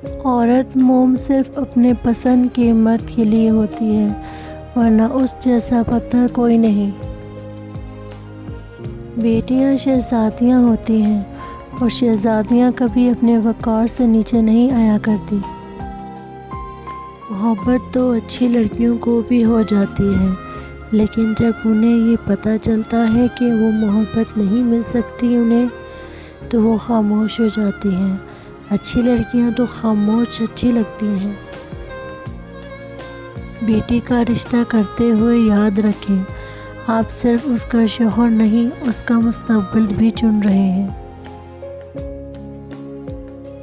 عورت موم صرف اپنے پسند کے مرد کے لیے ہوتی ہے، ورنہ اس جیسا پتھر کوئی نہیں۔ بیٹیاں شہزادیاں ہوتی ہیں، اور شہزادیاں کبھی اپنے وقار سے نیچے نہیں آیا کرتی۔ محبت تو اچھی لڑکیوں کو بھی ہو جاتی ہے، لیکن جب انہیں یہ پتہ چلتا ہے کہ وہ محبت نہیں مل سکتی انہیں، تو وہ خاموش ہو جاتی ہیں۔ اچھی لڑکیاں تو خاموش اچھی لگتی ہیں۔ بیٹی کا رشتہ کرتے ہوئے یاد رکھیں، آپ صرف اس کا شوہر نہیں، اس کا مستقبل بھی چن رہے ہیں۔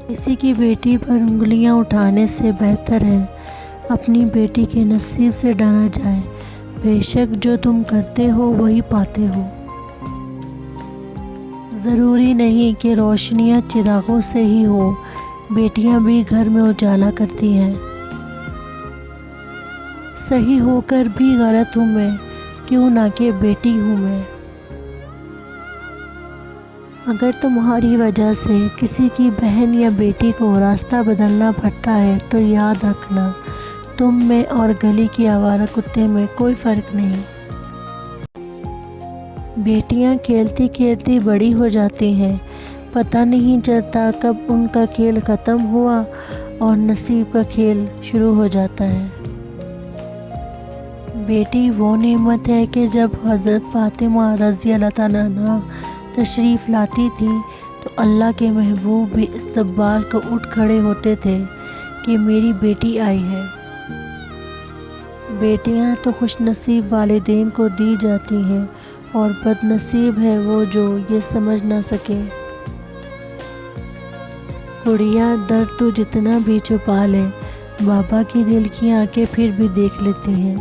کسی کی بیٹی پر انگلیاں اٹھانے سے بہتر ہے اپنی بیٹی کے نصیب سے ڈرا جائے۔ بے شک جو تم کرتے ہو وہی پاتے ہو۔ ضروری نہیں کہ روشنیاں چراغوں سے ہی ہو، بیٹیاں بھی گھر میں اجالا کرتی ہیں۔ صحیح ہو کر بھی غلط ہوں میں، کیوں نہ کہ بیٹی ہوں میں۔ اگر تمہاری وجہ سے کسی کی بہن یا بیٹی کو راستہ بدلنا پڑتا ہے تو یاد رکھنا، تم میں اور گلی کے آوارہ کتے میں کوئی فرق نہیں۔ بیٹیاں کھیلتی کھیلتی بڑی ہو جاتی ہیں، پتہ نہیں چلتا کب ان کا کھیل ختم ہوا اور نصیب کا کھیل شروع ہو جاتا ہے۔ بیٹی وہ نعمت ہے کہ جب حضرت فاطمہ رضی اللہ عنہا تشریف لاتی تھی تو اللہ کے محبوب بھی استقبال کو اٹھ کھڑے ہوتے تھے کہ میری بیٹی آئی ہے۔ بیٹیاں تو خوش نصیب والدین کو دی جاتی ہیں، اور بد نصیب ہے وہ جو یہ سمجھ نہ سکے۔ گڑیا درد تو جتنا بھی چھپا لے، بابا کی دل کی آنکھیں پھر بھی دیکھ لیتی ہیں۔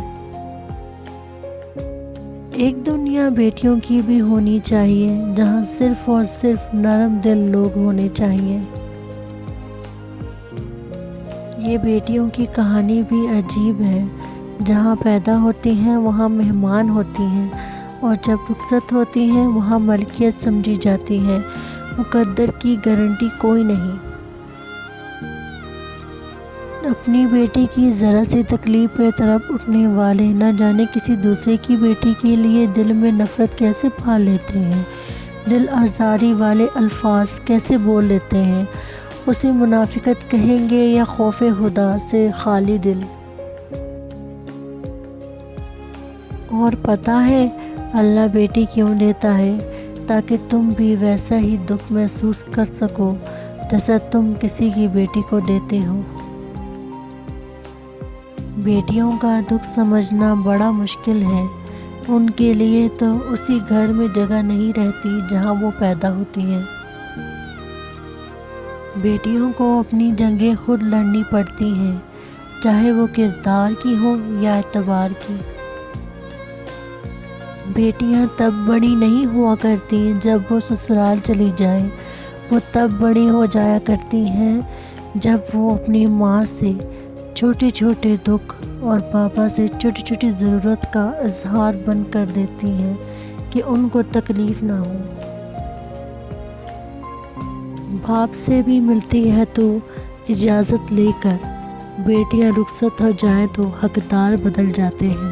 ایک دنیا بیٹیوں کی بھی ہونی چاہیے جہاں صرف اور صرف نرم دل لوگ ہونے چاہیے۔ یہ بیٹیوں کی کہانی بھی عجیب ہے، جہاں پیدا ہوتی ہیں وہاں مہمان ہوتی ہیں، اور جب رخصت ہوتی ہیں وہاں ملکیت سمجھی جاتی ہیں۔ مقدر کی گارنٹی کوئی نہیں۔ اپنی بیٹی کی ذرا سی تکلیف پہ تڑپ اٹھنے والے نہ جانے کسی دوسرے کی بیٹی کے لیے دل میں نفرت کیسے پال لیتے ہیں، دل آزاری والے الفاظ کیسے بول لیتے ہیں، اسے منافقت کہیں گے یا خوف خدا سے خالی دل۔ اور پتہ ہے اللہ بیٹی کیوں دیتا ہے؟ تاکہ تم بھی ویسا ہی دکھ محسوس کر سکو جیسا تم کسی کی بیٹی کو دیتے ہو۔ بیٹیوں کا دکھ سمجھنا بڑا مشکل ہے، ان کے لیے تو اسی گھر میں جگہ نہیں رہتی جہاں وہ پیدا ہوتی ہیں۔ بیٹیوں کو اپنی جنگیں خود لڑنی پڑتی ہیں، چاہے وہ کردار کی ہو یا اعتبار کی۔ بیٹیاں تب بڑی نہیں ہوا کرتی جب وہ سسرال چلی جائیں، وہ تب بڑی ہو جایا کرتی ہیں جب وہ اپنی ماں سے چھوٹے چھوٹے دکھ اور پاپا سے چھوٹی چھوٹی ضرورت کا اظہار بند کر دیتی ہیں کہ ان کو تکلیف نہ ہو۔ باپ سے بھی ملتی ہے تو اجازت لے کر، بیٹیاں رخصت ہو جائیں تو حقدار بدل جاتے ہیں۔